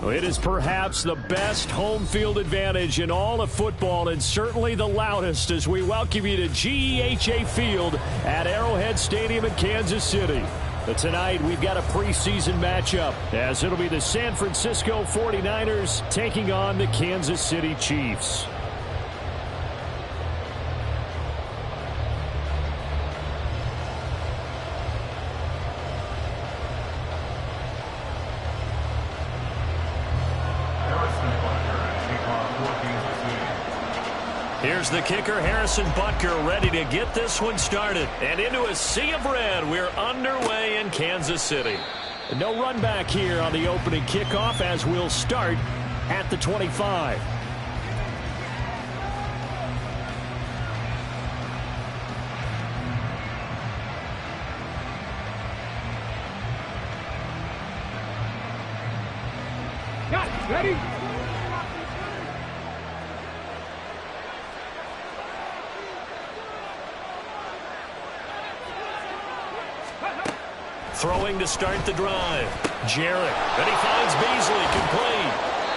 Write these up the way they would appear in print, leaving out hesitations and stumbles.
It is perhaps the best home field advantage in all of football, and certainly the loudest, as we welcome you to GEHA Field at Arrowhead Stadium in Kansas City. But tonight we've got a preseason matchup, as it'll be the San Francisco 49ers taking on the Kansas City Chiefs. Here's the kicker, Harrison Butker, ready to get this one started. And into a sea of red, we're underway in Kansas City. No run back here on the opening kickoff, as we'll start at the 25. Ready? Throwing to start the drive. Jarrett. And he finds Beasley complete.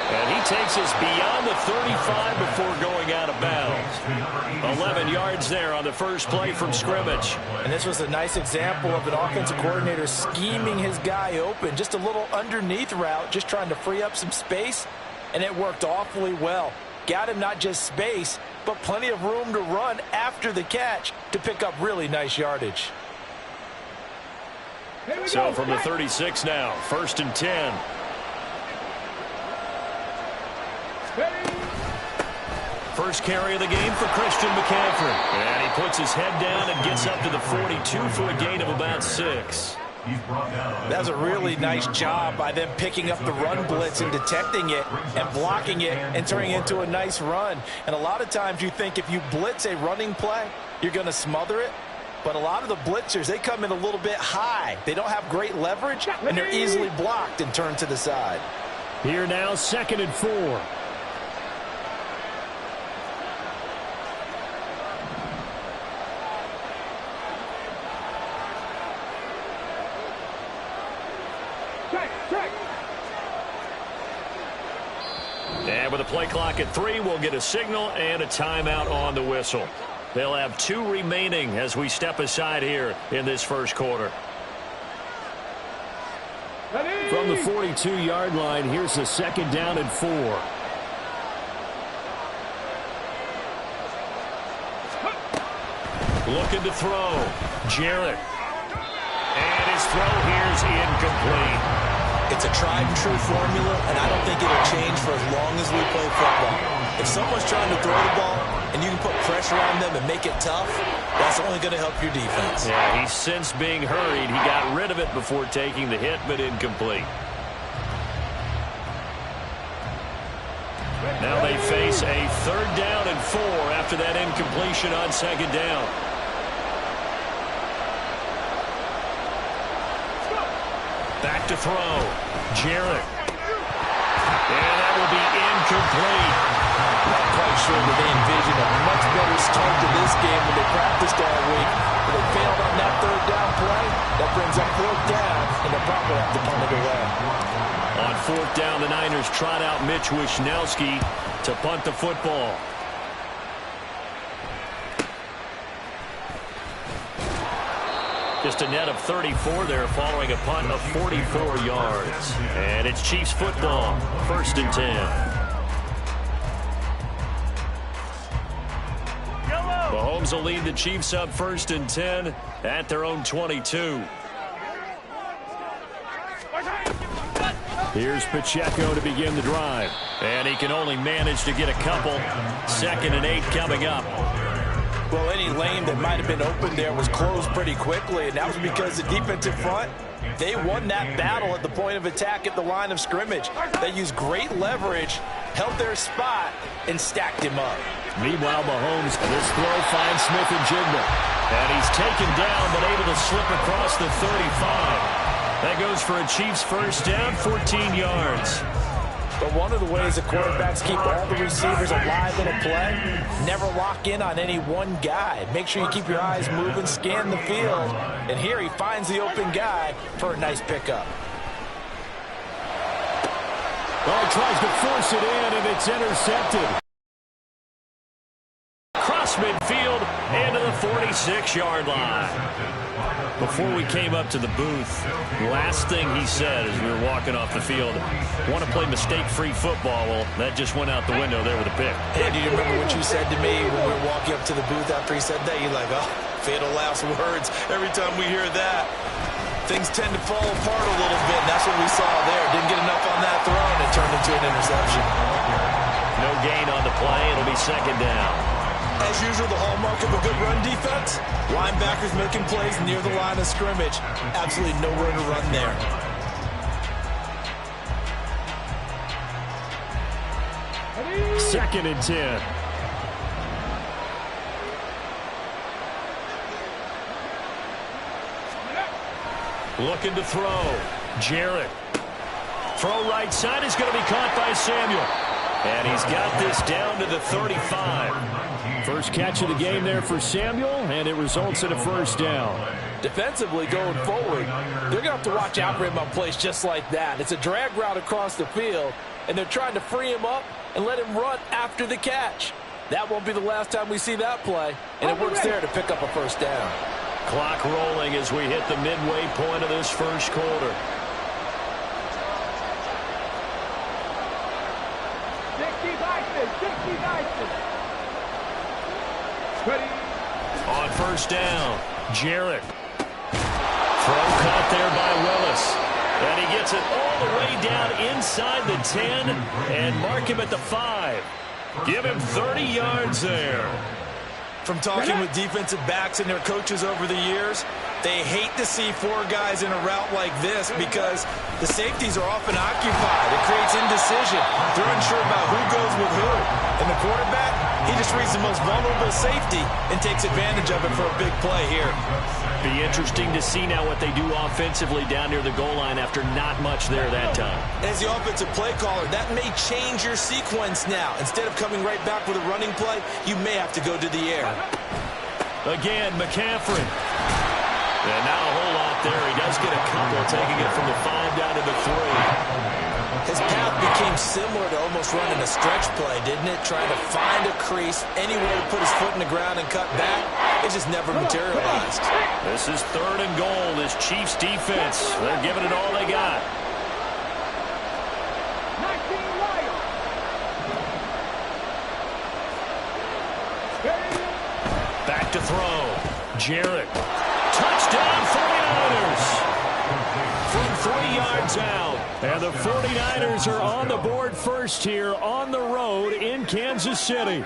And he takes us beyond the 35 before going out of bounds. 11 yards there on the first play from scrimmage. And this was a nice example of an offensive coordinator scheming his guy open. Just a little underneath route, just trying to free up some space. And it worked awfully well. Got him not just space, but plenty of room to run after the catch to pick up really nice yardage. So from the 36 now, 1st and 10. First carry of the game for Christian McCaffrey. And he puts his head down and gets up to the 42 for a gain of about 6. That was a really nice job by them picking up the run blitz and detecting it and blocking it and turning it into a nice run. And a lot of times you think if you blitz a running play, you're going to smother it. But a lot of the blitzers, they come in a little bit high. They don't have great leverage, and they're easily blocked and turned to the side. Here now, 2nd and 4. And with a play clock at 3, we'll get a signal and a timeout on the whistle. They'll have 2 remaining as we step aside here in this first quarter. From the 42-yard line, here's the 2nd down and 4. Looking to throw. Jarrett. And his throw here's incomplete. It's a tried-and-true formula, and I don't think it'll change for as long as we play football. If someone's trying to throw the ball and you can put pressure on them and make it tough, that's only going to help your defense. Yeah, he's since being hurried. He got rid of it before taking the hit, but incomplete. Now they face a 3rd down and 4 after that incompletion on 2nd down. Back to throw. Jarrett. And that will be incomplete. Not quite sure that they envisioned a much better start to this game when they practiced all week. But they failed on that 3rd down play. That brings up 4th down, and they'll probably have to punt it away. On 4th down, the Niners trot out Mitch Wishnowsky to punt the football. Just a net of 34 there following a punt of 44 yards. And it's Chiefs football, 1st and 10. Mahomes will lead the Chiefs up 1st and 10 at their own 22. Here's Pacheco to begin the drive. And he can only manage to get a couple. 2nd and 8 coming up. Well, any lane that might have been open there was closed pretty quickly, and that was because the defensive front, they won that battle at the point of attack at the line of scrimmage. They used great leverage, held their spot, and stacked him up. Meanwhile, Mahomes, this throw finds Smith and Jigba. And he's taken down, but able to slip across the 35. That goes for a Chiefs first down, 14 yards. But one of the ways the quarterbacks keep all the receivers alive in a play, never lock in on any one guy. Make sure you keep your eyes moving, scan the field. And here he finds the open guy for a nice pickup. Oh, tries to force it in, and it's intercepted. Cross midfield and to the 46-yard line. Before we came up to the booth, last thing he said as we were walking off the field, want to play mistake-free football. Well, that just went out the window there with a pick. Hey, do you remember what you said to me when we were walking up to the booth after he said that? You're like, oh, fatal last words. Every time we hear that, things tend to fall apart a little bit. And that's what we saw there. Didn't get enough on that throw, and it turned into an interception. No gain on the play. It'll be 2nd down. As usual, the hallmark of a good run defense, linebackers making plays near the line of scrimmage. Absolutely nowhere to run there. Second and 10. Looking to throw. Jarrett. Throw right side is going to be caught by Samuel. And he's got this down to the 35. First catch of the game there for Samuel, and it results in a first down. Defensively going forward, they're going to have to watch out for him on plays just like that. It's a drag route across the field, and they're trying to free him up and let him run after the catch. That won't be the last time we see that play, and it works there to pick up a first down. Clock rolling as we hit the midway point of this first quarter. 60 On first down, Jarrett. Throw caught there by Willis. And he gets it all the way down inside the 10 and mark him at the 5. Give him 30 yards there. From talking with defensive backs and their coaches over the years, they hate to see 4 guys in a route like this because the safeties are often occupied. It creates indecision. They're unsure about who goes with who. And the quarterback, he just reads the most vulnerable safety and takes advantage of it for a big play here. Be interesting to see now what they do offensively down near the goal line after not much there that time. As the offensive play caller, that may change your sequence now. Instead of coming right back with a running play, you may have to go to the air. Again, McCaffrey. And not a whole lot there. He does get a couple, taking it from the 5 down to the 3. His path became similar to almost running a stretch play, didn't it? Trying to find a crease, anywhere to put his foot in the ground and cut back. It just never materialized. This is 3rd and goal. This Chiefs defense, they're giving it all they got. Back to throw. Jarrett. Touchdown 49ers. From 3 yards out. And the 49ers are on the board first here on the road in Kansas City.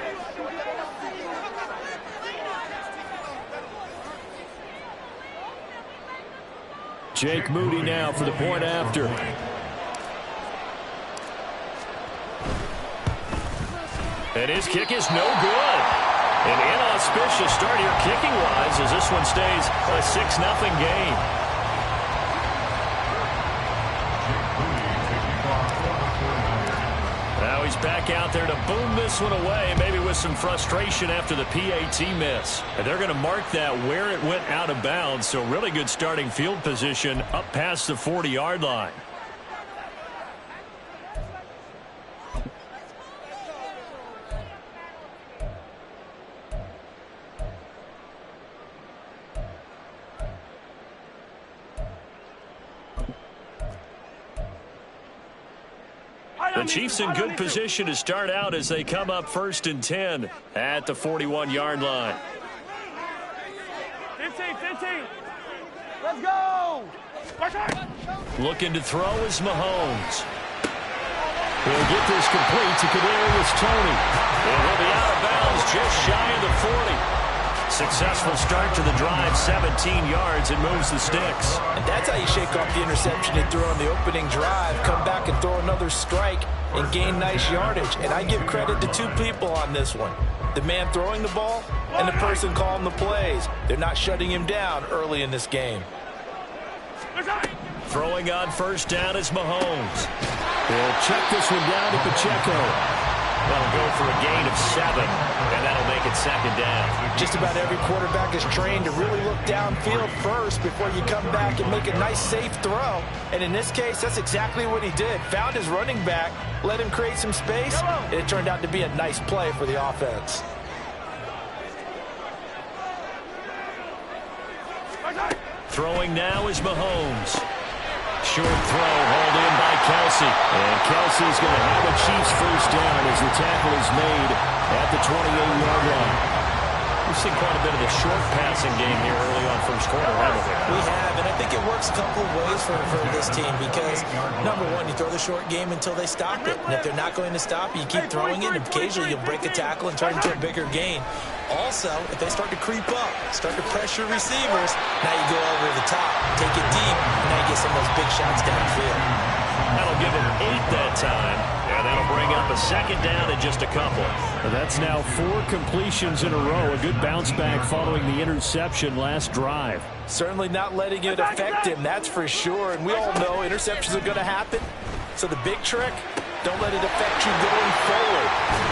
Jake Moody now for the point after. And his kick is no good. An inauspicious start here kicking-wise as this one stays a 6-0 game. Now he's back out there to boom this one away, maybe with some frustration after the PAT miss. And they're going to mark that where it went out of bounds, so really good starting field position up past the 40-yard line. The Chiefs in good position to start out as they come up 1st and 10 at the 41-yard line. 15. Let's go. Looking to throw is Mahomes. He'll get this complete to Kadarius Toney. And he'll be out of bounds just shy of the 40. Successful start to the drive, 17 yards, and moves the sticks. And that's how you shake off the interception he threw on the opening drive, come back and throw another strike and gain nice yardage. And I give credit to two people on this one. The man throwing the ball and the person calling the plays. They're not shutting him down early in this game. Throwing on 1st down is Mahomes. He'll check this one down to Pacheco. That'll go for a gain of 7, and that'll make it 2nd down. Just about every quarterback is trained to really look downfield first before you come back and make a nice, safe throw. And in this case, that's exactly what he did. Found his running back, let him create some space, and it turned out to be a nice play for the offense. Throwing now is Mahomes. Short throw hauled in by Kelsey. And Kelsey's going to have a Chiefs 1st down as the tackle is made at the 28-yard line. We've seen quite a bit of the short passing game here early on 1st quarter, haven't we? We have, and I think it works a couple of ways for this team because, number one, you throw the short game until they stop it. And if they're not going to stop it, you keep throwing it, and occasionally you'll break a tackle and turn it into a bigger gain. Also, if they start to creep up, start to pressure receivers, now you go over the top, take it deep, and now you get some of those big shots downfield. That'll give him 8 that time, and that'll bring up a 2nd down and just a couple. That's now 4 completions in a row. A good bounce back following the interception last drive. Certainly not letting it affect him, that's for sure. And we all know interceptions are going to happen. So the big trick, don't let it affect you going forward.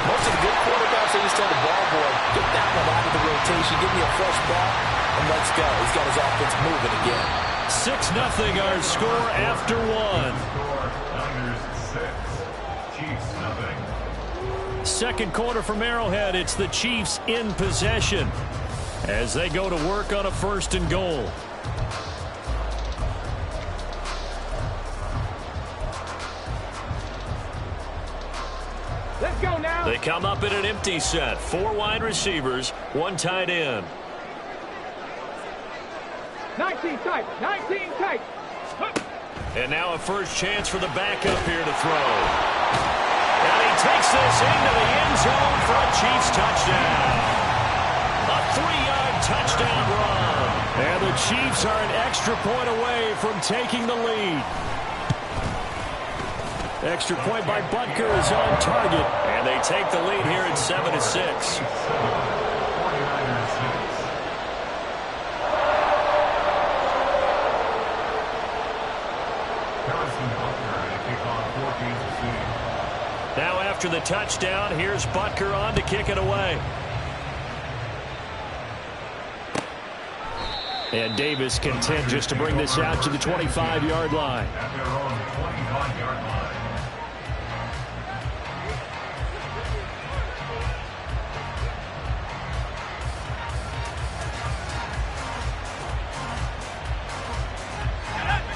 Most of the good quarterbacks, they just tell the ball boy, get that one out of the rotation, give me a fresh ball, and let's go. He's got his offense moving again. 6-0 our score after 1. Second quarter from Arrowhead, it's the Chiefs in possession as they go to work on a 1st and goal. Let's go now. They come up in an empty set. 4 wide receivers, 1 tight end. 19 tight. And now a first chance for the backup here to throw. And he takes this into the end zone for a Chiefs touchdown. A 3-yard touchdown run. And the Chiefs are an extra point away from taking the lead. Extra point by Butker is on target. And they take the lead here at 7-6. Now after the touchdown, here's Butker on to kick it away. And Davis content just to bring this out to the 25-yard line.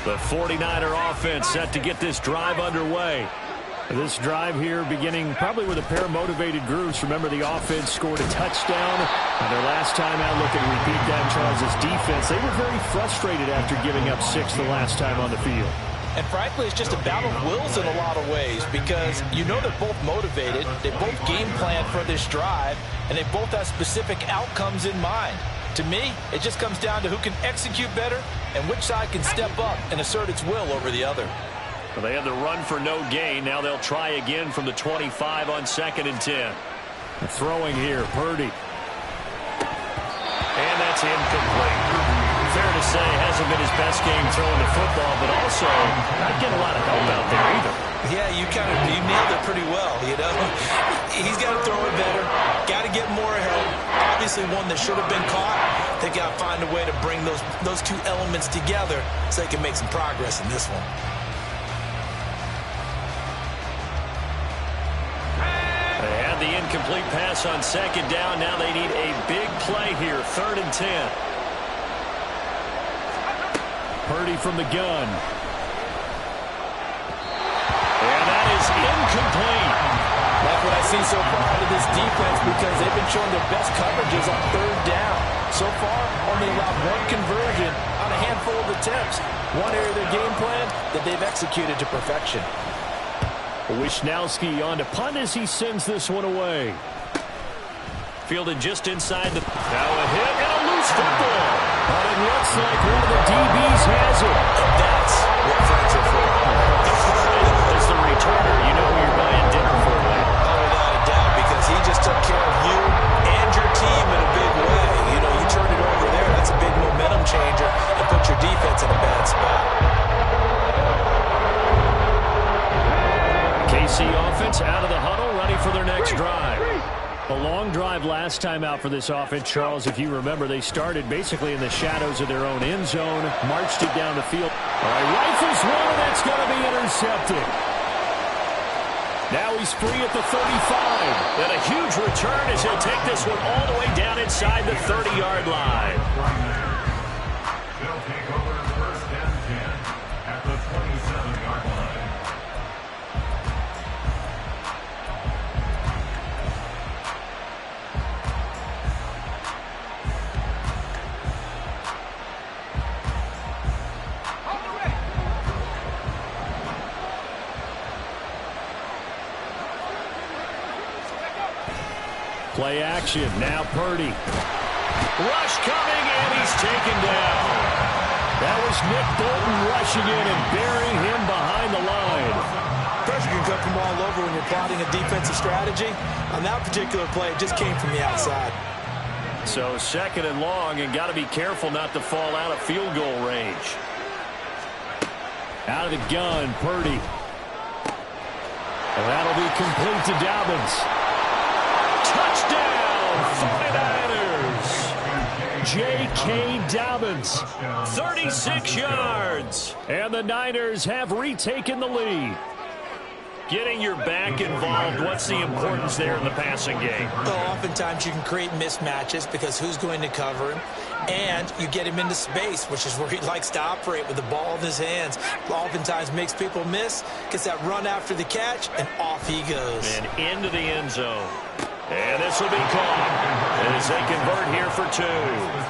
The 49er offense set to get this drive underway. This drive here beginning probably with a pair of motivated groups. Remember, the offense scored a touchdown. And their last time out, look at repeat that, Charles, this defense. They were very frustrated after giving up 6 the last time on the field. And frankly, it's just a battle of wills in a lot of ways because you know they're both motivated. They both game plan for this drive, and they both have specific outcomes in mind. To me, it just comes down to who can execute better and which side can step up and assert its will over the other. Well, they had the run for no gain. Now they'll try again from the 25 on 2nd and 10. Throwing here, Purdy. And that's incomplete. Fair to say, hasn't been his best game throwing the football, but also not getting a lot of help out there either. Yeah, you nailed it pretty well, you know. He's got to throw it better. Got to get more help. Obviously one that should have been caught. They got to find a way to bring those two elements together so they can make some progress in this one. They had the incomplete pass on 2nd down. Now they need a big play here, 3rd and 10. Purdy from the gun. And that is incomplete. Like what I see so far out of this defense, because they've been showing their best coverages on third down. So far, only allowed one conversion on a handful of attempts. One area of their game plan that they've executed to perfection. Wisnowski on to punt as he sends this one away. Fielded just inside the... Now a hit and a loose football. But it looks like one of the DBs has it. That's what friends are for. As the returner, you know who you're buying dinner for. Oh, without a doubt, because he just took care of you and your team in a big way. You know, you turn it over there, that's a big momentum changer and put your defense in a bad spot. KC offense out of the huddle, ready for their next drive. A long drive last time out for this offense, Charles. If you remember, they started basically in the shadows of their own end zone, marched it down the field. All right, rifles one, and that's going to be intercepted. Now he's free at the 35. And a huge return as he'll take this one all the way down inside the 30-yard line. They'll take over first and 10 at the 27-yard line. Play action. Now Purdy. Rush coming, and he's taken down. That was Nick Bolton rushing in and burying him behind the line. Pressure can come from all over when you're plotting a defensive strategy. On that particular play, it just came from the outside. So second and long, and got to be careful not to fall out of field goal range. Out of the gun, Purdy. And that'll be complete to Dobbins. Touchdown, 49ers. J.K. Dobbins, 36 yards. And the Niners have retaken the lead. Getting your back involved, what's the importance there in the passing game? Well, oftentimes you can create mismatches because who's going to cover him? And you get him into space, which is where he likes to operate with the ball in his hands. Oftentimes makes people miss, gets that run after the catch, and off he goes. And into the end zone. And this will be caught as they convert here for two.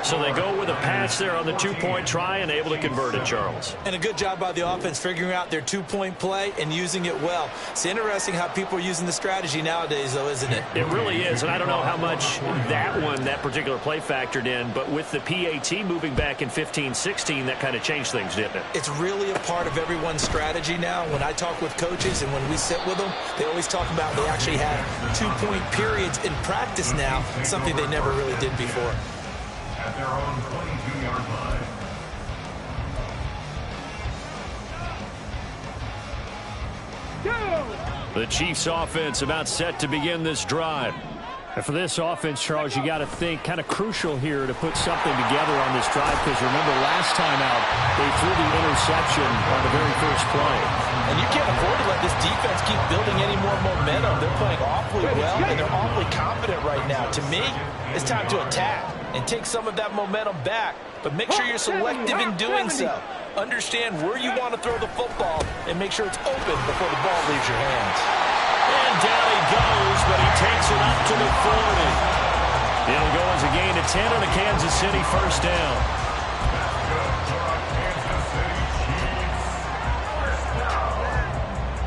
So they go with a pass there on the two-point try and able to convert it, Charles. And a good job by the offense figuring out their two-point play and using it well. It's interesting how people are using the strategy nowadays, though, isn't it? It really is, and I don't know how much that particular play factored in, but with the PAT moving back in 15-16, that kind of changed things, didn't it? It's really a part of everyone's strategy now. When I talk with coaches and when we sit with them, they always talk about they actually have two-point periods in practice now, something they never really did before. At their own 22-yard line. The Chiefs offense about set to begin this drive. And for this offense, Charles, you got to think kind of crucial here to put something together on this drive, because remember last time out they threw the interception on the very first play. And you can't afford to let this defense keep building any more momentum. They're playing awfully well, and they're awfully confident right now. To me, it's time to attack and take some of that momentum back. But make sure you're selective in doing so. Understand where you want to throw the football and make sure it's open before the ball leaves your hands. And down he goes, but he takes it up to the 40. It'll go as a gain of 10 on a Kansas City first down.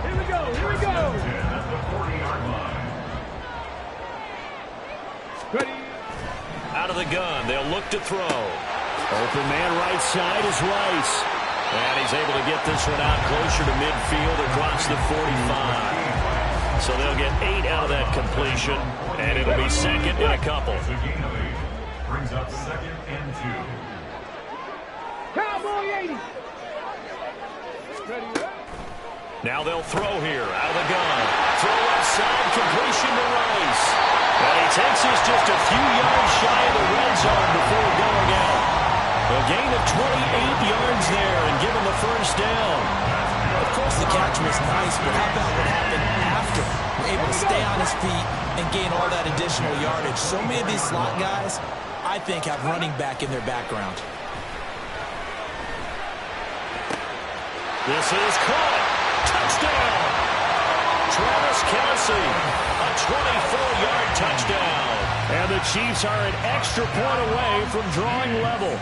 Here we go. Here we go. At the 40-yard line. Ready. Out of the gun, they'll look to throw. Open man right side is Rice. And he's able to get this one out closer to midfield across the 45. So they'll get 8 out of that completion, and it'll be second and a couple. The gain of 8 brings up second and 2. Cowboy 80. Ready. Now they'll throw here out of the gun. Throw left side, completion to Rice. And he takes us just a few yards shy of the red zone before going out. A gain of 28 yards there and give him the first down. Of course, the catch was nice, but how about what happened after? We're able to stay on his feet and gain all that additional yardage. So many of these slot guys, I think, have running back in their background. This is caught. Touchdown. Travis Kelce, a 24-yard touchdown. And the Chiefs are an extra point away from drawing level.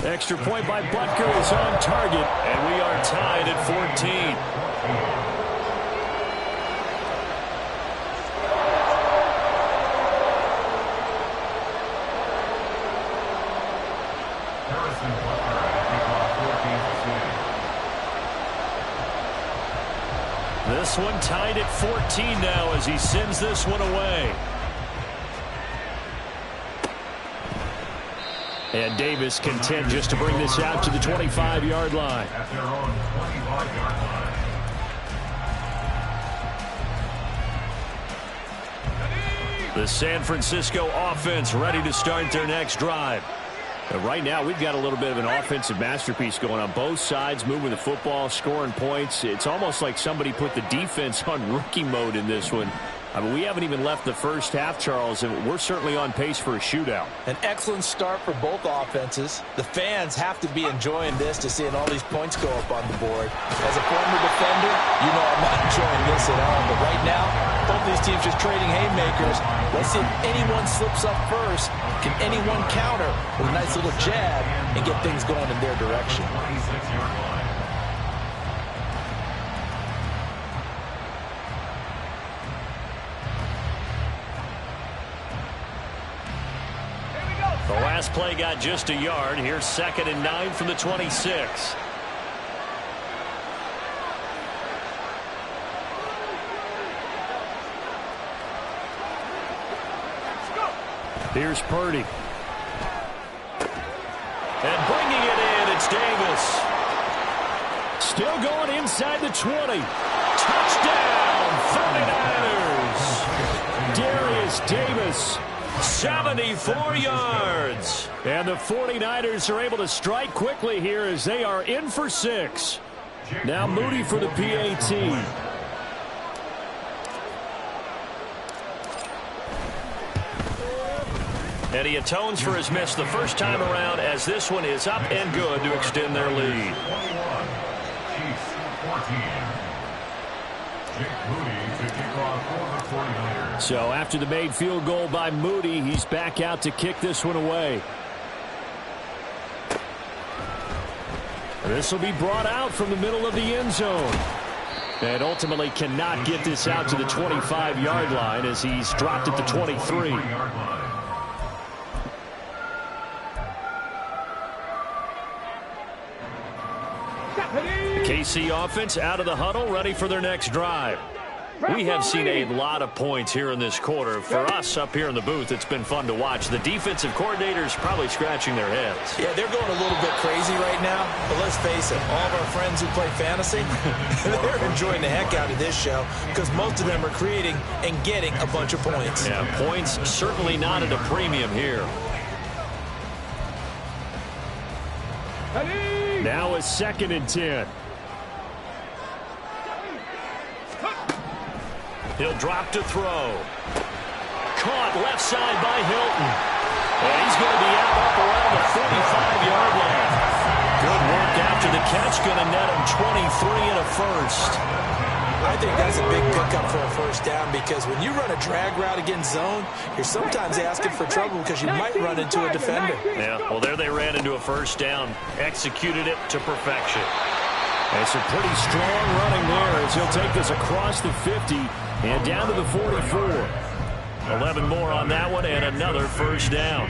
Extra point by Butker is on target, and we are tied at 14. This one tied at 14 now as he sends this one away. And Davis content just to bring this out to the 25-yard line. At their own 25-yard line. The San Francisco offense ready to start their next drive. And right now, we've got a little bit of an offensive masterpiece going on both sides, moving the football, scoring points. It's almost like somebody put the defense on rookie mode in this one. I mean, we haven't even left the first half, Charles, and we're certainly on pace for a shootout. An excellent start for both offenses. The fans have to be enjoying this to seeing all these points go up on the board. As a former defender, you know I'm not enjoying this at all. But right now, both these teams just trading haymakers. Let's see if anyone slips up first. Can anyone counter with a nice little jab and get things going in their direction? 26-yard line. The last play got just a yard. Here's 2nd and 9 from the 26. Here's Purdy. And bringing it in, it's Davis. Still going inside the 20. Touchdown, 49ers. Darius Davis, 74 yards. And the 49ers are able to strike quickly here as they are in for 6. Now Moody for the PAT. And he atones for his miss the first time around as this one is up and good to extend their lead. 21, Chiefs 14. Jake Moody to kick off for the 49ers. So after the made field goal by Moody, he's back out to kick this one away. This will be brought out from the middle of the end zone. And ultimately cannot get this out to the 25-yard line as he's dropped at the 23. The KC offense out of the huddle, ready for their next drive. We have seen a lot of points here in this quarter. For us up here in the booth, it's been fun to watch. The defensive coordinators probably scratching their heads. Yeah, they're going a little bit crazy right now. But let's face it, all of our friends who play fantasy, they're enjoying the heck out of this show because most of them are creating and getting a bunch of points. Yeah, points certainly not at a premium here. Now a 2nd and 10. He'll drop to throw. Caught left side by Hilton. And he's going to be out up around the 45-yard line. Good work after the catch. Going to net him 23 and a first. I think that's a big pickup for a first down because when you run a drag route against zone, you're sometimes asking for trouble because you might run into a defender. Yeah, well, there they ran into a first down. Executed it to perfection. And some pretty strong running there as he'll take this across the 50 and down to the 44. 11 more on that one and another first down.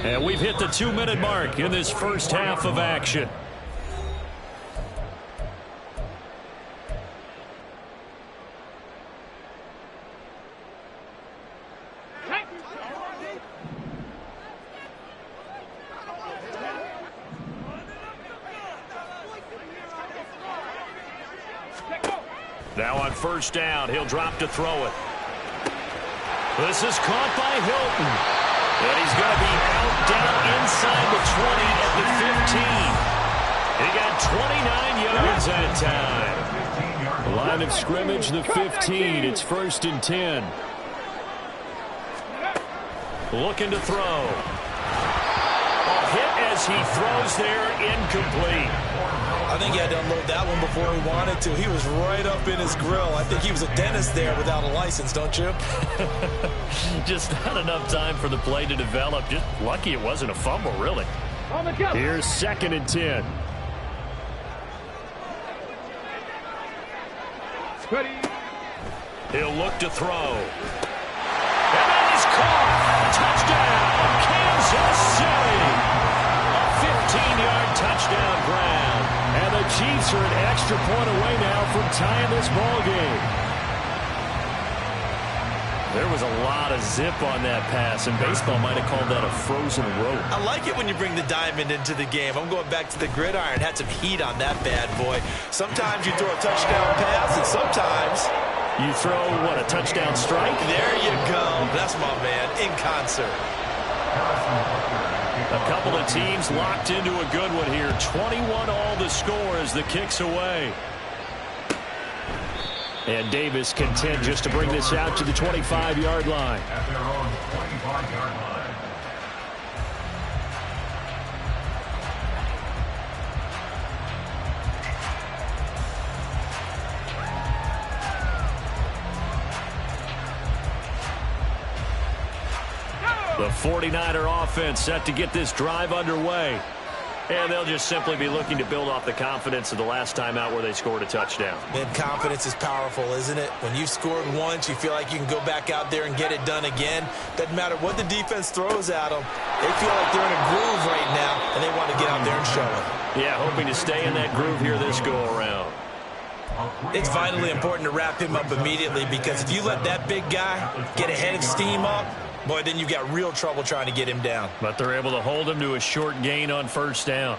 And we've hit the 2-minute mark in this first half of action. Now on first down, he'll drop to throw it. This is caught by Hilton. And he's going to be out down inside the 20 at the 15. He got 29 yards that time. Line of scrimmage, the 15. It's 1st and 10. Looking to throw. A hit as he throws there, incomplete. think he had to unload that one before he wanted to. He was right up in his grill. I think he was a dentist there without a license, don't you? Just not enough time for the play to develop. Just lucky it wasn't a fumble, really. On the go. Here's 2nd and 10. Ready. He'll look to throw. And that is caught. Touchdown, Kansas City. A 15-yard touchdown grab. And the Chiefs are an extra point away now from tying this ball game. There was a lot of zip on that pass, and baseball might have called that a frozen rope. I like it when you bring the diamond into the game. I'm going back to the gridiron. Had some heat on that bad boy. Sometimes you throw a touchdown pass, and sometimes you throw, what, a touchdown strike? There you go. That's my man, in concert. A couple of teams locked into a good one here. 21 all the score as the kick's away. And Davis content just to bring this out to the 25-yard line. At their own 25-yard line. The 49er offense set to get this drive underway. And they'll just simply be looking to build off the confidence of the last time out where they scored a touchdown. Man, confidence is powerful, isn't it? When you've scored once, you feel like you can go back out there and get it done again. Doesn't matter what the defense throws at them. They feel like they're in a groove right now, and they want to get out there and show it. Yeah, hoping to stay in that groove here this go-around. It's vitally important to wrap him up immediately, because if you let that big guy get ahead of steam up, boy, then you've got real trouble trying to get him down. But they're able to hold him to a short gain on 1st down.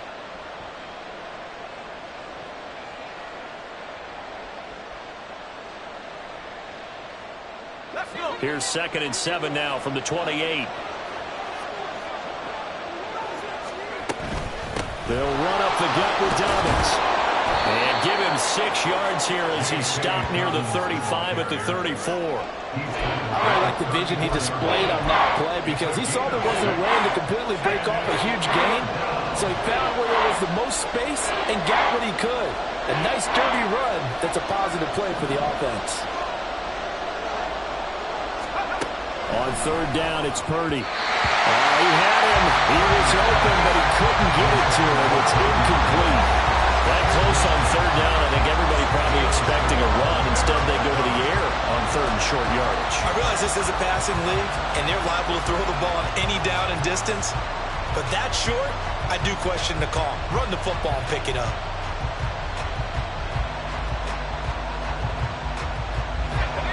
Here's 2nd and 7 now from the 28. They'll run up the gut with Dobbins. And give him 6 yards here as he stopped near the 35 at the 34. I really like the vision he displayed on that play, because he saw there wasn't a way to completely break off a huge gain. So he found where there was the most space and got what he could. A nice dirty run that's a positive play for the offense. On 3rd down, it's Purdy. He had him. He was open, but he couldn't get it to him. It's incomplete. That close on 3rd down, I think everybody probably expecting a run. Instead, they go to the air on 3rd and short yardage. I realize this is a passing league, and they're liable to throw the ball on any down and distance. But that short, I do question the call. Run the football and pick it up.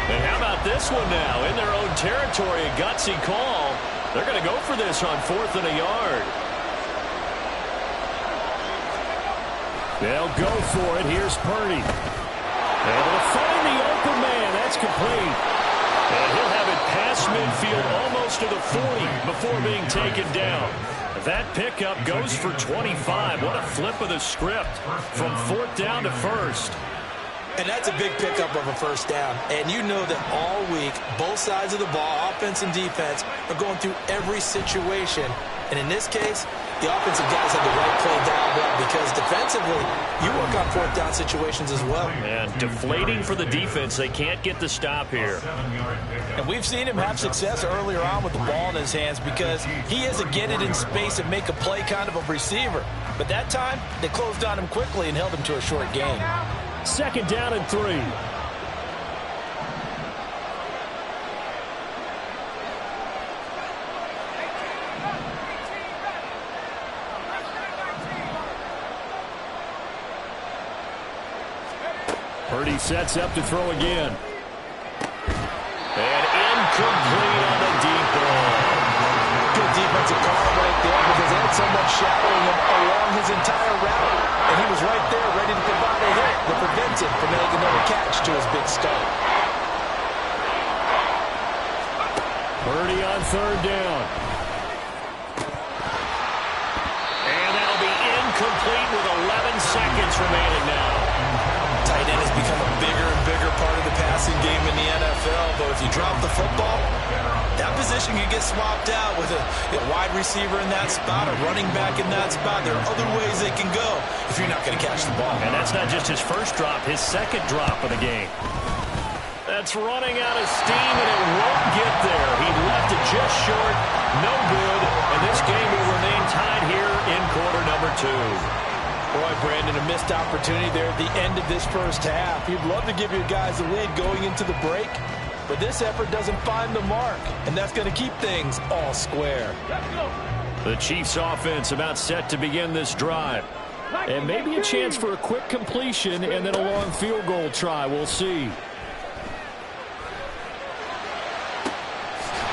And how about this one now? In their own territory, a gutsy call. They're going to go for this on 4th and a yard. They'll go for it. Here's Purdy. Able to find the open man. That's complete. And he'll have it past midfield almost to the 40 before being taken down. That pickup goes for 25. What a flip of the script from 4th down to 1st. And that's a big pickup of a 1st down. And you know that all week, both sides of the ball, offense and defense, are going through every situation. And in this case, the offensive guys have the right play dialed up, because defensively, you work on 4th down situations as well. And deflating for the defense. They can't get the stop here. And we've seen him have success earlier on with the ball in his hands, because he is a get it in space and make a play kind of a receiver. But that time, they closed on him quickly and held him to a short gain. 2nd down and 3. Purdy sets up to throw again. And incomplete on the deep ball. Good defensive call right there, because they had someone shadowing him along his entire route. And he was right there ready to provide a hit that prevents him from making another catch to his big start. Purdy on 3rd down. And that'll be incomplete with 11 seconds remaining now. Tight end has become a bigger and bigger part of the passing passing game in the NFL, but if you drop the football, that position can get swapped out with a wide receiver in that spot, a running back in that spot. There are other ways they can go if you're not going to catch the ball. And that's not just his first drop, his second drop of the game. That's running out of steam, and it won't get there. He left it just short, no good, and this game will remain tied here in quarter number 2. Boy, Brandon, a missed opportunity there at the end of this first half. You'd love to give your guys a lead going into the break, but this effort doesn't find the mark, and that's going to keep things all square. The Chiefs offense about set to begin this drive. And maybe a chance for a quick completion and then a long field goal try. We'll see.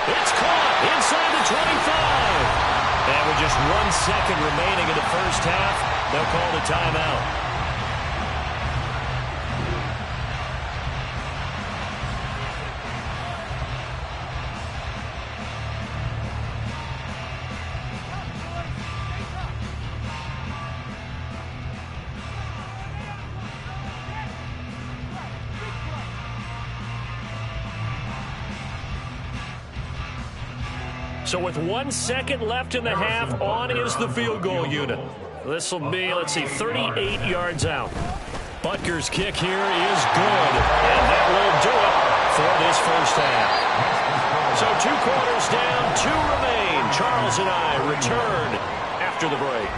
It's caught inside the 25. And with just 1 second remaining in the first half, they'll call the timeout. So with 1 second left in the half, on is the field goal unit. This will be, let's see, 38 yards out. Butker's kick here is good, and that will do it for this first half. So 2 quarters down, 2 remain. Charles and I return after the break.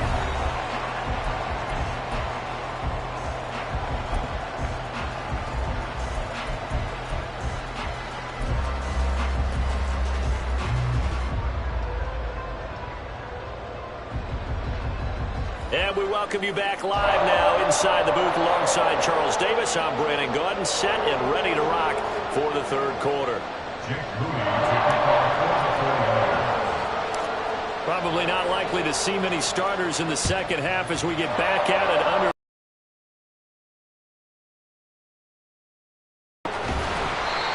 And we welcome you back live now inside the booth alongside Charles Davis. I'm Brandon Gaudin, set and ready to rock for the third quarter. Probably not likely to see many starters in the second half as we get back at it under.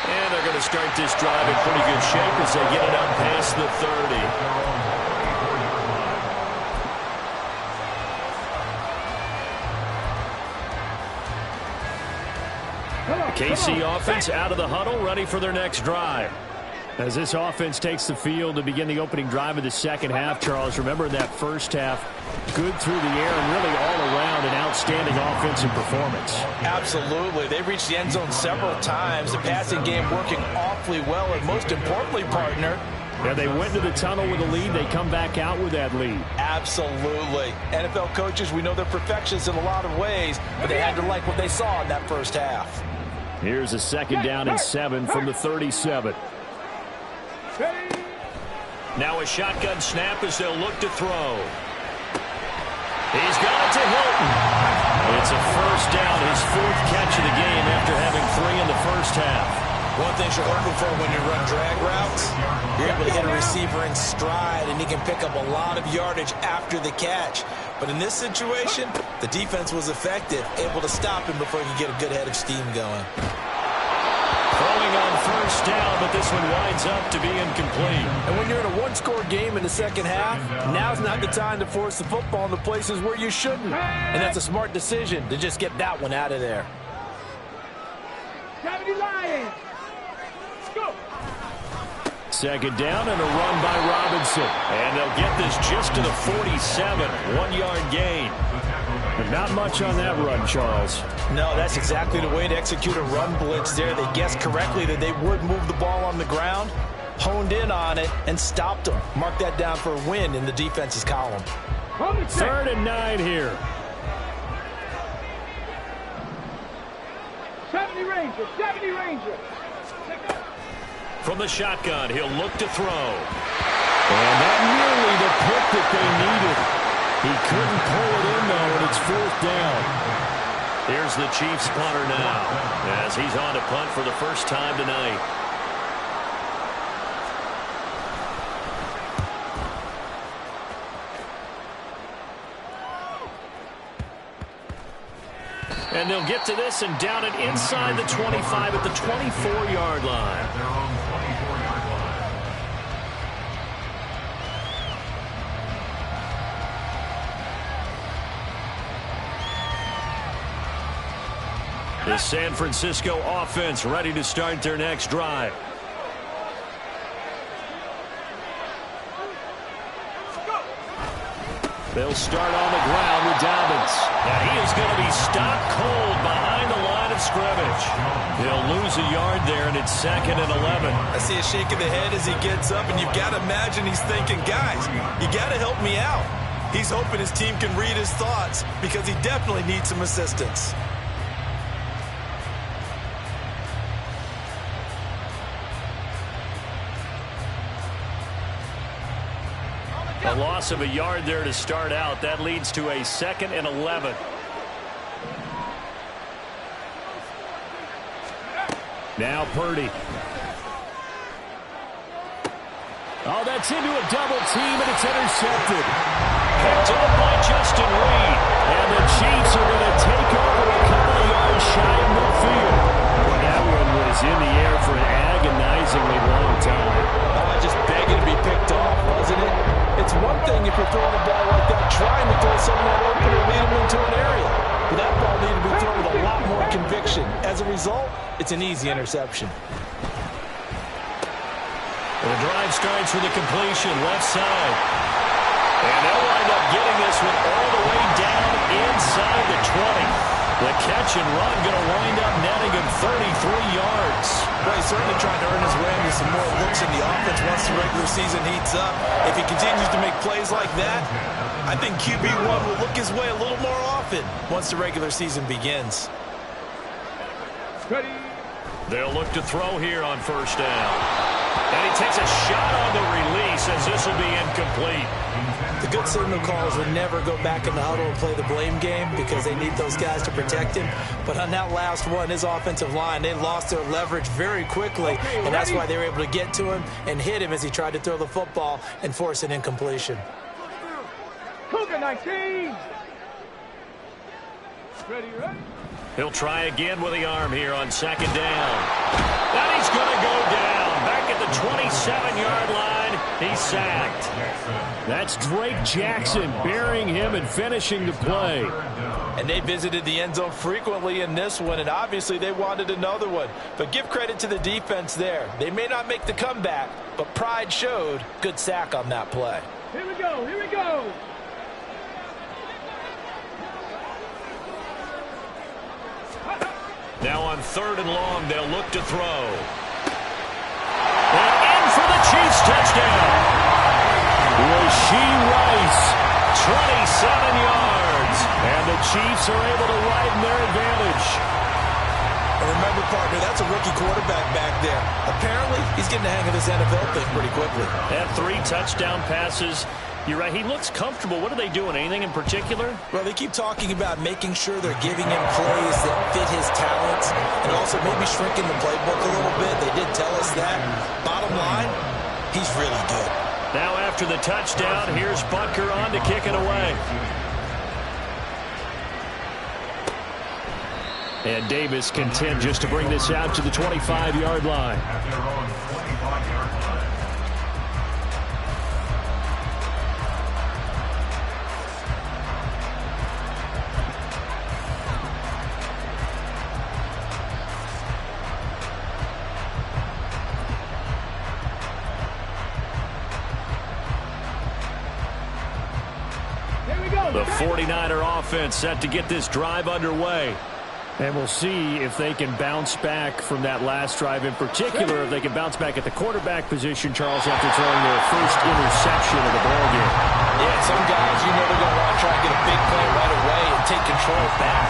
And they're going to start this drive in pretty good shape as they get it up past the 30. KC offense out of the huddle, ready for their next drive. As this offense takes the field to begin the opening drive of the second half, Charles, remember that first half, good through the air and really all around an outstanding offensive performance. Absolutely. They reached the end zone several times. The passing game working awfully well, and most importantly, partner, yeah, they went to the tunnel with a lead. They come back out with that lead. Absolutely. NFL coaches, we know they're perfectionists in a lot of ways, but they had to like what they saw in that first half. Here's a second down and 7 from the 37. Now a shotgun snap as they'll look to throw. He's got it to Hilton. It's a first down, his 4th catch of the game after having 3 in the first half. One thing you're looking for when you run drag routes, you're able to hit a receiver in stride, and he can pick up a lot of yardage after the catch. But in this situation, the defense was effective, able to stop him before he could get a good head of steam going. Throwing on first down, but this one winds up to be incomplete. And when you're in a one-score game in the second half, now's not the time to force the football in the places where you shouldn't. And that's a smart decision to just get that one out of there. Second down and a run by Robinson. And they'll get this just to the 47, 1-yard gain. But not much on that run, Charles. No, that's exactly the way to execute a run blitz there. They guessed correctly that they would move the ball on the ground, honed in on it, and stopped them. Mark that down for a win in the defense's column. 3rd and 9 here. 70 Ranger. From the shotgun, he'll look to throw. And that nearly the pick that they needed. He couldn't pull it in, though, and it's 4th down. Here's the Chiefs punter now, as he's on to punt for the first time tonight. And they'll get to this and down it inside the 25 at the 24-yard line. Their own 24-yard line. The San Francisco offense ready to start their next drive. They'll start on the ground with Dobbins. And he is going to be stopped cold behind the line of scrimmage. He'll lose a yard there, and it's 2nd and 11. I see a shake of the head as he gets up, and you've got to imagine he's thinking, guys, you got to help me out. He's hoping his team can read his thoughts because he definitely needs some assistance. A loss of a yard there to start out. That leads to a 2nd and 11. Now Purdy. Oh, that's into a double team, and it's intercepted. Picked up by Justin Reed. And the Chiefs are going to take over a couple of yards shy of midfield. Well, that one was in the air for an agonizingly long time. Just begging to be picked off, wasn't it? It's one thing if you're throwing a ball like that, trying to throw something that open or lead them into an area. But that ball needed to be thrown with a lot more conviction. As a result, it's an easy interception. The drive starts with a completion left side. And they'll wind up getting this one all the way down inside the 20. The catch and run going to wind up netting him 33 yards. Well, he's certainly trying to earn his way into some more looks in the offense once the regular season heats up. If he continues to make plays like that, I think QB1 will look his way a little more often once the regular season begins. Ready. They'll look to throw here on 1st down. And he takes a shot on the release as this will be incomplete. The good signal calls will never go back in the huddle and play the blame game because they need those guys to protect him. But on that last one, his offensive line, they lost their leverage very quickly, and that's why they were able to get to him and hit him as he tried to throw the football and force an incompletion. Cougar 19. Ready, ready. He'll try again with the arm here on 2nd down. And he's going to go down. Back at the 27-yard line, he's sacked. That's Drake Jackson burying him and finishing the play. And they visited the end zone frequently in this one, and obviously they wanted another one. But give credit to the defense there. They may not make the comeback, but pride showed. Good sack on that play. Here we go, here we go. Now on 3rd and long, they'll look to throw. And in for the Chiefs touchdown. Rashee Rice, 27 yards. And the Chiefs are able to widen their advantage. And remember, partner, that's a rookie quarterback back there. Apparently, he's getting the hang of this NFL thing pretty quickly. Had 3 touchdown passes. You're right. He looks comfortable. What are they doing? Anything in particular? Well, they keep talking about making sure they're giving him plays that fit his talents and also maybe shrinking the playbook a little bit. They did tell us that. Bottom line, he's really good. Now after the touchdown, here's Butker on to kick it away. And Davis content just to bring this out to the 25-yard line. At their own 25-yard line. The 49er offense set to get this drive underway. And we'll see if they can bounce back from that last drive in particular, if they can bounce back at the quarterback position, Charles, after throwing their first interception of the ballgame. Yeah, some guys, you know, they're going to want to try and get a big play right away and take control back.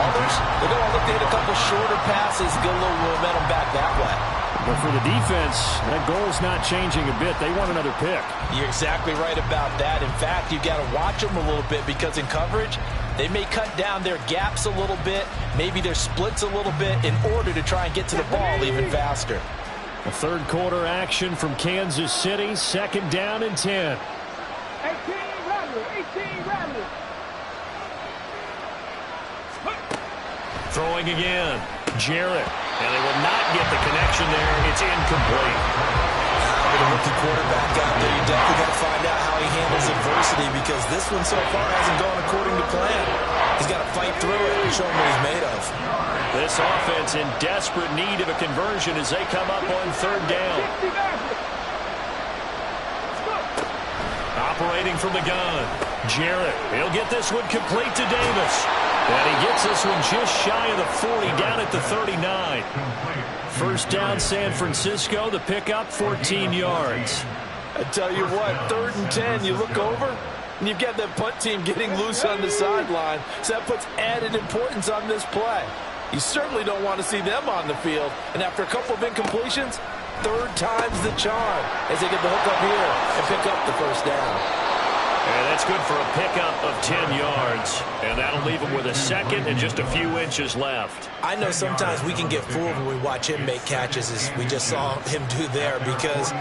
Others, they're going to look to hit a couple shorter passes, get a little momentum back that way. But for the defense, that goal's not changing a bit. They want another pick. You're exactly right about that. In fact, you've got to watch them a little bit because in coverage, they may cut down their gaps a little bit, maybe their splits a little bit in order to try and get to the ball even faster. A third quarter action from Kansas City, 2nd down and 10. 18 Rattler, 18 Rattler. Throwing again, Jarrett. And they will not get the connection there. It's incomplete. With a rookie quarterback out there, you definitely got to find out how he handles adversity because this one so far hasn't gone according to plan. He's got to fight through it and show him what he's made of. This offense in desperate need of a conversion as they come up on third down. Operating from the gun. Jarrett, he'll get this one complete to Davis. And he gets this one just shy of the 40, down at the 39. First down, San Francisco. The pickup, 14 yards. I tell you what, 3rd and 10, you look over, and you've got that punt team getting loose on the sideline, so that puts added importance on this play. You certainly don't want to see them on the field, and after a couple of incompletions, 3rd time's the charm as they get the hook up here and pick up the first down. And that's good for a pickup of 10 yards. And that'll leave him with a second and just a few inches left. I know sometimes we can get fooled when we watch him make catches, as we just saw him do there, because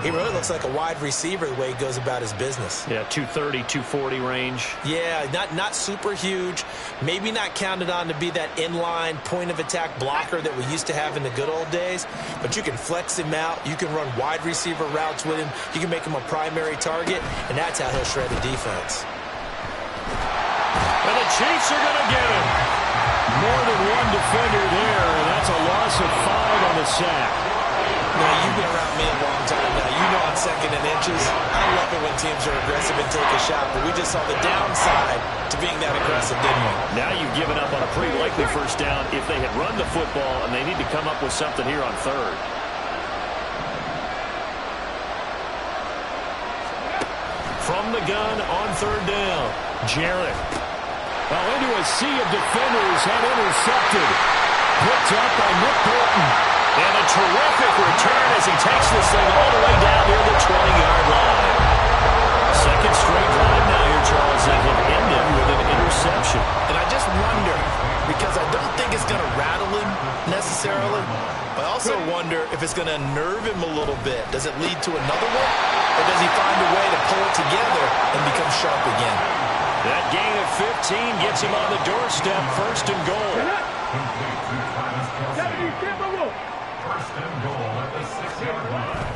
he really looks like a wide receiver the way he goes about his business. Yeah, 230, 240 range. Yeah, not super huge. Maybe not counted on to be that inline point-of-attack blocker that we used to have in the good old days. But you can flex him out. You can run wide receiver routes with him. You can make him a primary target, and that's how he'll shred the defense. And the Chiefs are going to get him. More than one defender there, and that's a loss of 5 on the sack. Now, you've been around me a long time now. You know on 2nd and inches, I love it when teams are aggressive and take a shot, but we just saw the downside to being that aggressive, didn't we? Now you've given up on a pretty likely first down if they had run the football, and they need to come up with something here on 3rd. From the gun on 3rd down, Jarrett. Well, into a sea of defenders and intercepted. Picked up by Nick Bolton. And a terrific return as he takes this thing all the way down near the 20-yard line. Second straight drive now here, Charles, that have ended with an interception. And I just wonder, because I don't think it's going to rattle him necessarily, but I also wonder if it's going to nerve him a little bit. Does it lead to another one? Or does he find a way to pull it together and become sharp again? That gain of 15 gets him on the doorstep, 1st and goal. First and goal at the 6-yard line.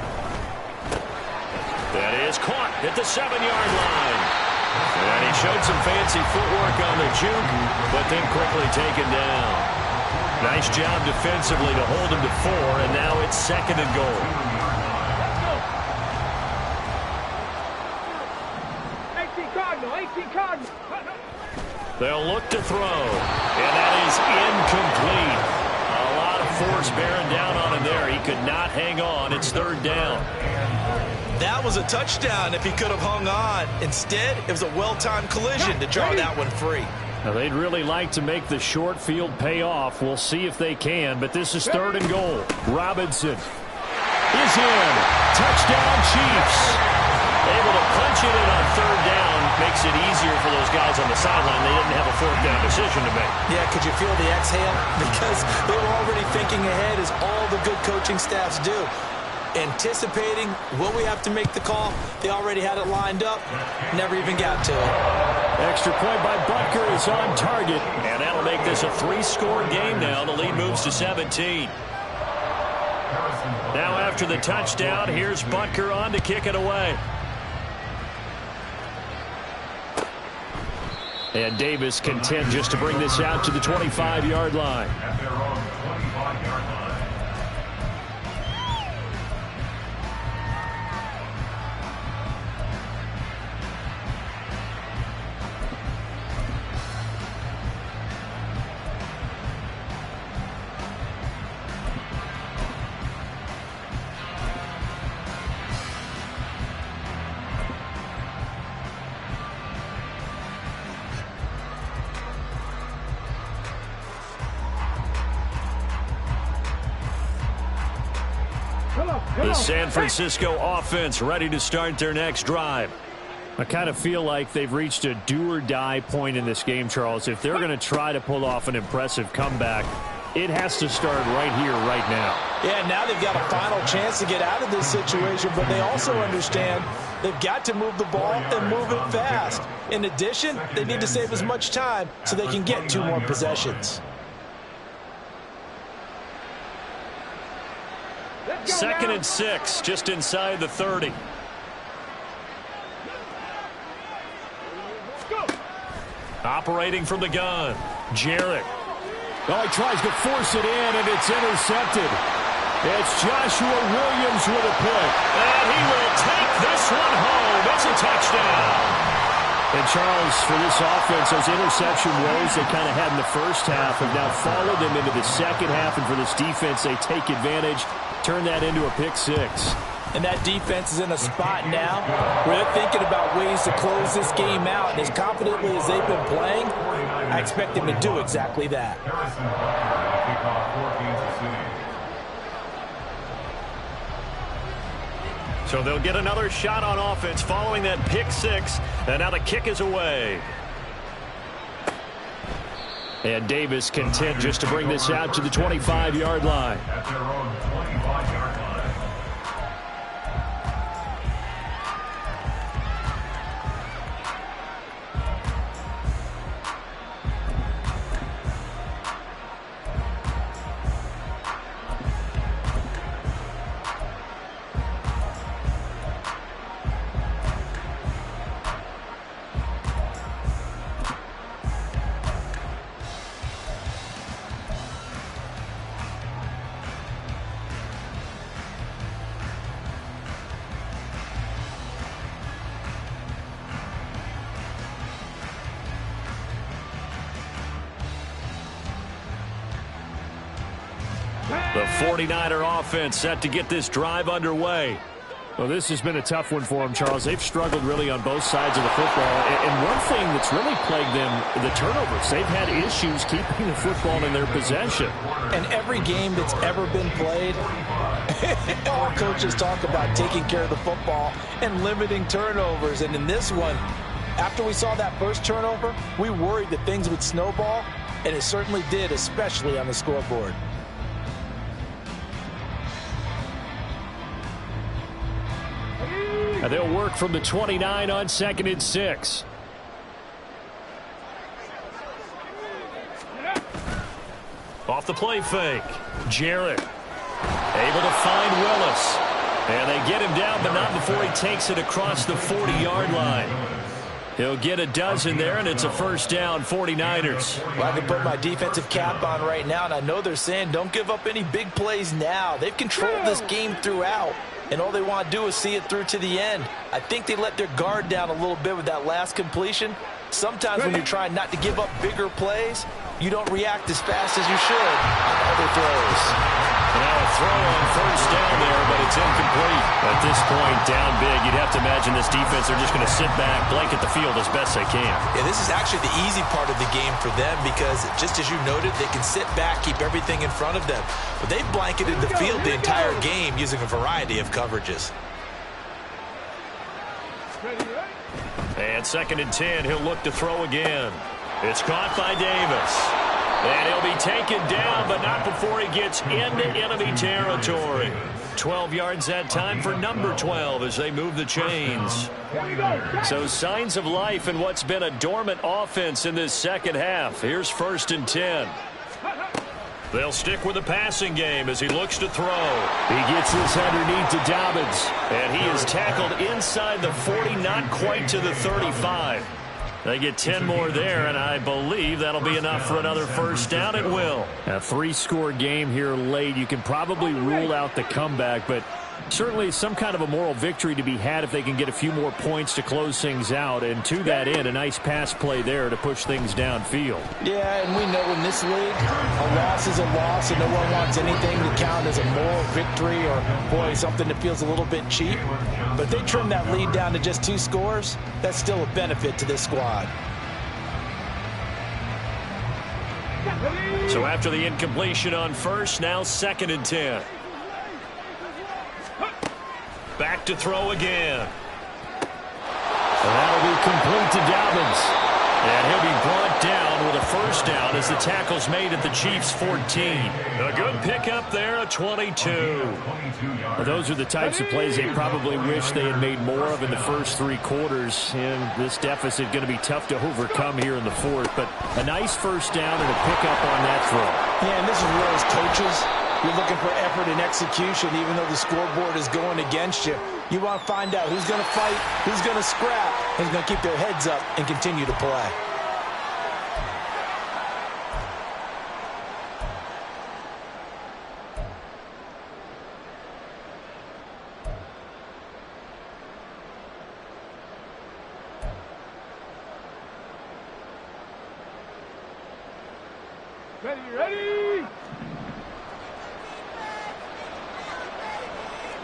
That is caught at the 7-yard line. And he showed some fancy footwork on the juke, but then quickly taken down. Nice job defensively to hold him to 4, and now it's 2nd and goal. 18 Cardinal. They'll look to throw, and that is incomplete. A lot of force bearing down on him there. He could not hang on. It's 3rd down. That was a touchdown if he could have hung on. Instead, it was a well-timed collision to draw that one free. Now, they'd really like to make the short field pay off. We'll see if they can, but this is 3rd and goal. Robinson is in. Touchdown, Chiefs. Able to punch it in on 3rd down. Makes it easier for those guys on the sideline. They didn't have a 4th down decision to make. Yeah, could you feel the exhale? Because they were already thinking ahead, as all the good coaching staffs do. Anticipating, will we have to make the call? They already had it lined up. Never even got to it. Extra point by Butker is on target. And that'll make this a 3-score game now. The lead moves to 17. Now after the touchdown, here's Butker on to kick it away. And Davis content just to bring this out to the 25-yard line. At their own 25-yard line. The San Francisco offense ready to start their next drive. I kind of feel like they've reached a do-or-die point in this game, Charles. If they're going to try to pull off an impressive comeback, it has to start right here, right now. Yeah, now they've got a final chance to get out of this situation, but they also understand they've got to move the ball and move it fast. In addition, they need to save as much time so they can get 2 more possessions. 2nd and 6, just inside the 30. Operating from the gun, Jarrett. Oh, he tries to force it in, and it's intercepted. It's Joshua Williams with a pick. And he will take this one home. It's a touchdown. And, Charles, for this offense, those interception woes they kind of had in the first half have now followed them into the second half. And for this defense, they take advantage, turn that into a pick six. And that defense is in a spot now where they're thinking about ways to close this game out. And as confidently as they've been playing, I expect them to do exactly that. So they'll get another shot on offense following that pick six. And now the kick is away. And Davis content just to bring this out to the 25-yard line. At their own 25-yard line. The 49er offense set to get this drive underway. Well, this has been a tough one for them, Charles. They've struggled really on both sides of the football. And one thing that's really plagued them, the turnovers. They've had issues keeping the football in their possession. And every game that's ever been played, all coaches talk about taking care of the football and limiting turnovers. And in this one, after we saw that first turnover, we worried that things would snowball, and it certainly did, especially on the scoreboard. And they'll work from the 29 on 2nd and 6. Off the play fake. Jarrett able to find Willis. And they get him down, but not before he takes it across the 40-yard line. He'll get a dozen there, and it's a first down, 49ers. Well, I can put my defensive cap on right now, and I know they're saying don't give up any big plays now. They've controlled this game throughout, and all they want to do is see it through to the end. I think they let their guard down a little bit with that last completion. Sometimes when you're trying not to give up bigger plays, you don't react as fast as you should on other throws. And now a throw on first down there, but it's incomplete. At this point, down big, you'd have to imagine this defense, they're just going to sit back, blanket the field as best they can. Yeah, this is actually the easy part of the game for them because, just as you noted, they can sit back, keep everything in front of them. But they've blanketed the field the entire game using a variety of coverages. And 2nd and 10, he'll look to throw again. It's caught by Davis. And he'll be taken down, but not before he gets into enemy territory. 12 yards that time for number 12 as they move the chains. So signs of life in what's been a dormant offense in this second half. Here's 1st and 10. They'll stick with the passing game as he looks to throw. He gets this underneath to Dobbins. And he is tackled inside the 40, not quite to the 35. They get 10 more there, and I believe that'll be enough for another first down. It will. A 3-score game here late. You can probably rule out the comeback, but certainly some kind of a moral victory to be had if they can get a few more points to close things out. And to that end, a nice pass play there to push things downfield. Yeah, and we know in this league, a loss is a loss, and no one wants anything to count as a moral victory or, boy, something that feels a little bit cheap. But if they trim that lead down to just 2 scores, that's still a benefit to this squad. So after the incompletion on first, now 2nd and 10. Back to throw again. And that'll be complete to Dobbins. And he'll be brought down with a first down as the tackle's made at the Chiefs' 14. A good pickup there, a 22. Well, those are the types of plays they probably wish they had made more of in the first 3 quarters. And this deficit going to be tough to overcome here in the 4th. But a nice first down and a pickup on that throw. Yeah, and this is where as coaches, you're looking for effort and execution, even though the scoreboard is going against you. You want to find out who's going to fight, who's going to scrap, who's going to keep their heads up and continue to play. Ready.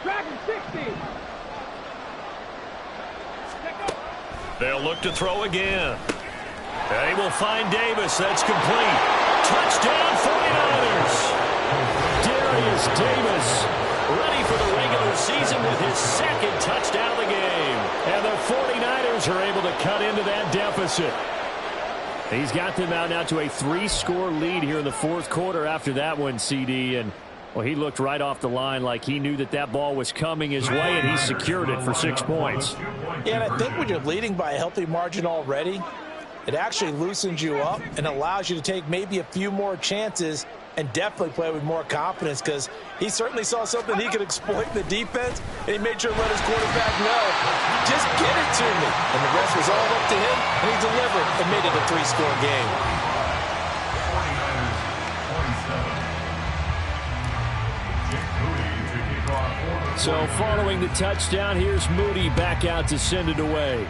Tracking 60. They'll look to throw again. They will find Davis. That's complete. Touchdown 49ers. Darius Davis ready for the regular season with his second touchdown of the game. And the 49ers are able to cut into that deficit. He's got them out now to a 3-score lead here in the fourth quarter after that one, CD. And, well, he looked right off the line like he knew that that ball was coming his way, and he secured it for 6 points. Yeah, and I think when you're leading by a healthy margin already, it actually loosens you up and allows you to take maybe a few more chances and definitely play with more confidence, because he certainly saw something he could exploit in the defense, and he made sure to let his quarterback know, just get it to me. And the rest was all up to him, and he delivered and made it a 3-score game. So following the touchdown, here's Moody back out to send it away.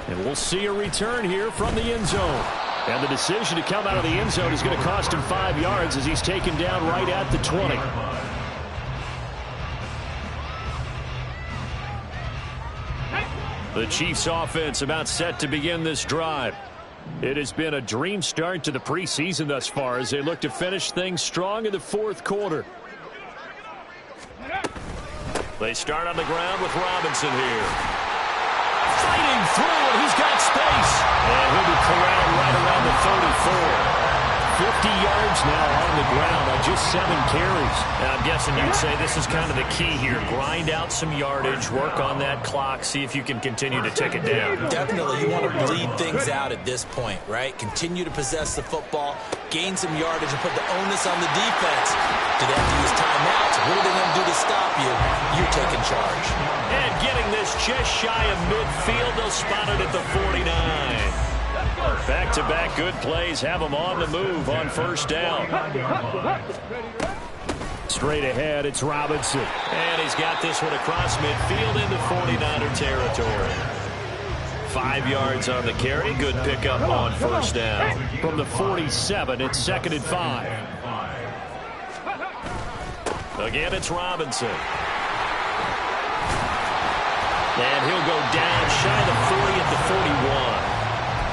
And we'll see a return here from the end zone. And the decision to come out of the end zone is going to cost him 5 yards as he's taken down right at the 20. The Chiefs offense about set to begin this drive. It has been a dream start to the preseason thus far as they look to finish things strong in the fourth quarter. They start on the ground with Robinson here. Fighting through, and he's got space. And he'll be corralled right around the 34. 50 yards now on the ground on just 7 carries. And I'm guessing you'd say this is kind of the key here. Grind out some yardage, work on that clock, see if you can continue to tick it down. Definitely, you want to bleed things out at this point, right? Continue to possess the football, gain some yardage, and put the onus on the defense. Do they have to use timeouts? What are they going to do to stop you? You're taking charge. And getting this just shy of midfield, they'll spot it at the 49. Back-to-back good plays have them on the move on first down. Straight ahead, it's Robinson. And he's got this one across midfield into 49er territory. 5 yards on the carry. Good pickup on first down. From the 47, it's 2nd and 5. Again, it's Robinson. And he'll go down shy of the 40 at the 41.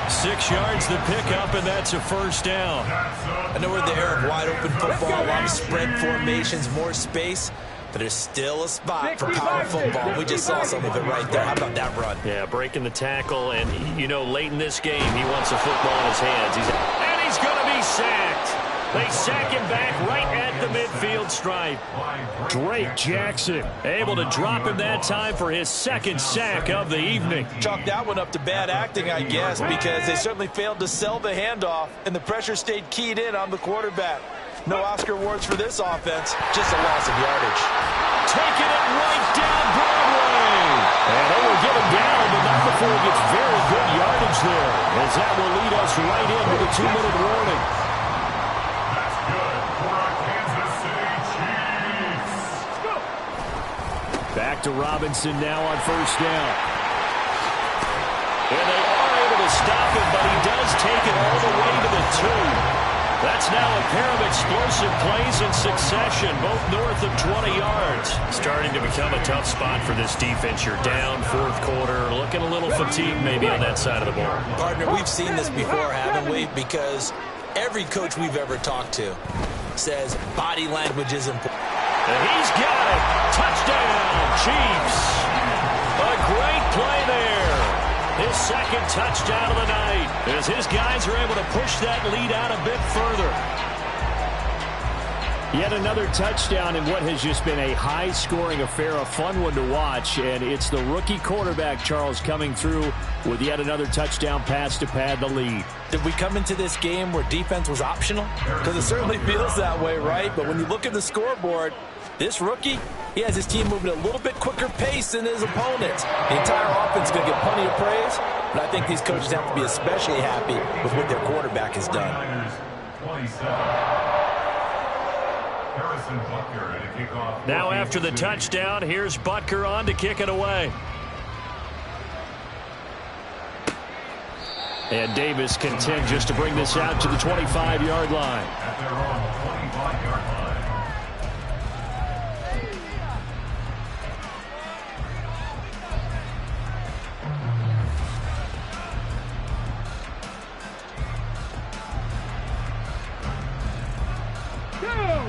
6 yards the pickup, and that's a first down. I know we're in the era of wide-open football, a lot of spread formations, more space, but there's still a spot for power football. We just saw some of it right there. How about that run? Yeah, breaking the tackle, and, you know, late in this game, he wants the football in his hands. And he's going to be sacked. They sack him back right at the midfield stripe. Drake Jackson able to drop him that time for his 2nd sack of the evening. Chalk that one up to bad acting, I guess, because they certainly failed to sell the handoff, and the pressure stayed keyed in on the quarterback. No Oscar awards for this offense, just a loss of yardage. Taking it right down Broadway. And they will get him down, but not before he gets very good yardage there, as that will lead us right into the 2-minute warning. Back to Robinson now on first down. And they are able to stop him, but he does take it all the way to the 2. That's now a pair of explosive plays in succession, both north of 20 yards. Starting to become a tough spot for this defense. You're down fourth quarter, looking a little fatigued maybe on that side of the ball. Partner, we've seen this before, haven't we? Because every coach we've ever talked to says body language is important. And he's got it. Touchdown, Chiefs. A great play there. His 2nd touchdown of the night as his guys are able to push that lead out a bit further. Yet another touchdown in what has just been a high-scoring affair, a fun one to watch. And it's the rookie quarterback, Charles, coming through with yet another touchdown pass to pad the lead. Did we come into this game where defense was optional? Because it certainly feels that way, right? But when you look at the scoreboard, this rookie, he has his team moving at a little bit quicker pace than his opponents. The entire offense is going to get plenty of praise, but I think these coaches have to be especially happy with what their quarterback has done. Now after the touchdown, here's Butker on to kick it away. And Davis content just to bring this out to the 25-yard line. At their own 25-yard line.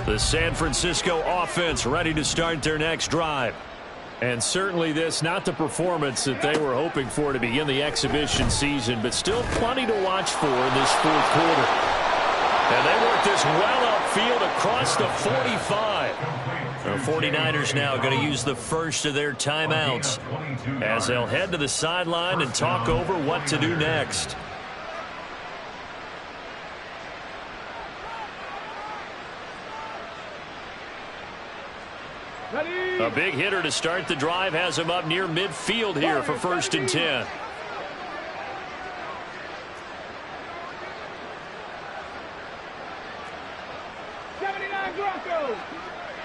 The San Francisco offense ready to start their next drive. And certainly this, not the performance that they were hoping for to begin the exhibition season, but still plenty to watch for in this fourth quarter. And they work this well upfield across the 45. The 49ers now going to use the first of their timeouts as they'll head to the sideline and talk over what to do next. A big hitter to start the drive has him up near midfield here for 1st and 10.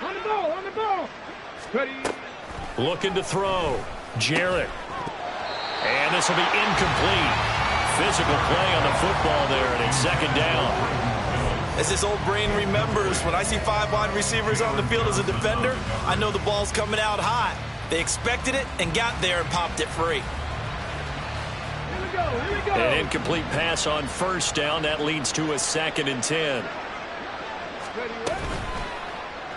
On the ball. Looking to throw. Jarrett. And this will be incomplete. Physical play on the football there, and it's 2nd down. As this old brain remembers, when I see 5 wide receivers on the field as a defender, I know the ball's coming out hot. They expected it and got there and popped it free. Here we go. An incomplete pass on 1st down. That leads to a 2nd and 10.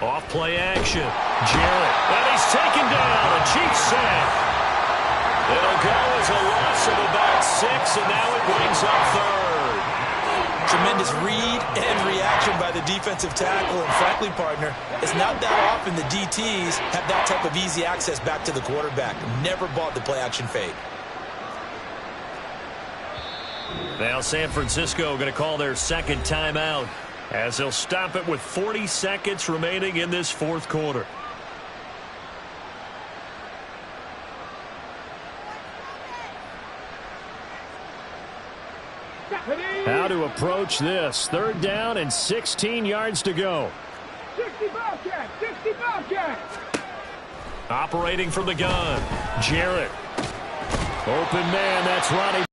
Off play action. Jarrett. And he's taken down. A Chiefs sack. It'll go as a loss of about 6, and now it brings up 3rd. Tremendous read and reaction by the defensive tackle. And frankly, partner, it's not that often the DTs have that type of easy access back to the quarterback. Never bought the play action fade. Now San Francisco going to call their 2nd timeout as they'll stop it with 40 seconds remaining in this fourth quarter. How to approach this. 3rd down and 16 yards to go. 60 Bobcat. 60 Bobcat. Operating from the gun. Jarrett. Open man. That's Ronnie.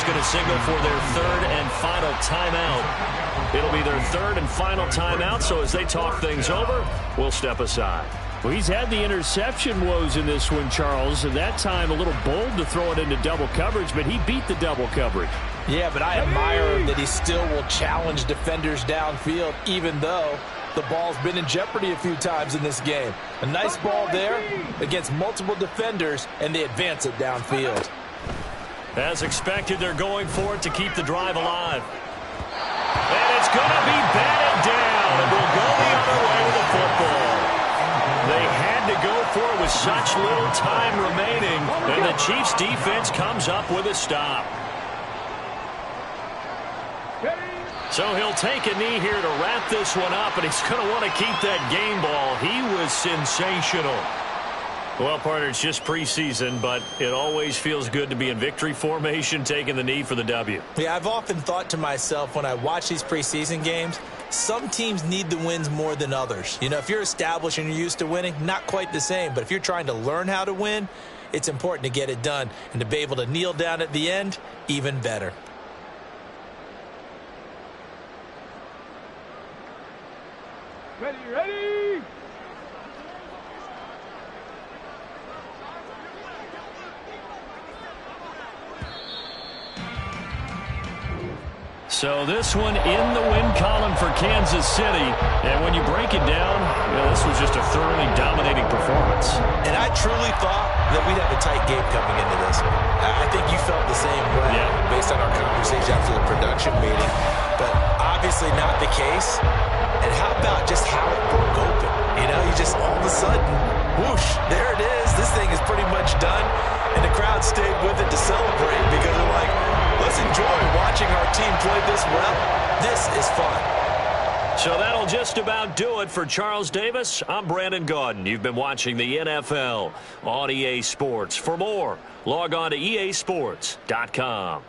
Going to signal for their 3rd and final timeout. It'll be their 3rd and final timeout, so as they talk things over, we'll step aside. Well, he's had the interception woes in this one, Charles, and that time a little bold to throw it into double coverage, but he beat the double coverage. Yeah, but I admire that he still will challenge defenders downfield, even though the ball's been in jeopardy a few times in this game. A nice ball there against multiple defenders, and they advance it downfield. As expected, they're going for it to keep the drive alive. And it's going to be batted down, and we'll go the other way with the football. They had to go for it with such little time remaining, and the Chiefs' defense comes up with a stop. So he'll take a knee here to wrap this one up, and he's going to want to keep that game ball. He was sensational. Well, partner, it's just preseason, but it always feels good to be in victory formation, taking the knee for the W. Yeah, I've often thought to myself when I watch these preseason games, some teams need the wins more than others. You know, if you're established and you're used to winning, not quite the same. But if you're trying to learn how to win, it's important to get it done. And to be able to kneel down at the end, even better. Ready. So this one in the win column for Kansas City. And when you break it down, this was just a thoroughly dominating performance. And I truly thought that we'd have a tight game coming into this. I think you felt the same way based on our conversation after the production meeting. But obviously not the case. And how about just how it broke open? You know, you just all of a sudden, whoosh, there it is. This thing is pretty much done. And the crowd stayed with it to celebrate because they're like, let's enjoy watching our team play this well. This is fun. So that'll just about do it for Charles Davis. I'm Brandon Gaudin. You've been watching the NFL on EA Sports. For more, log on to easports.com.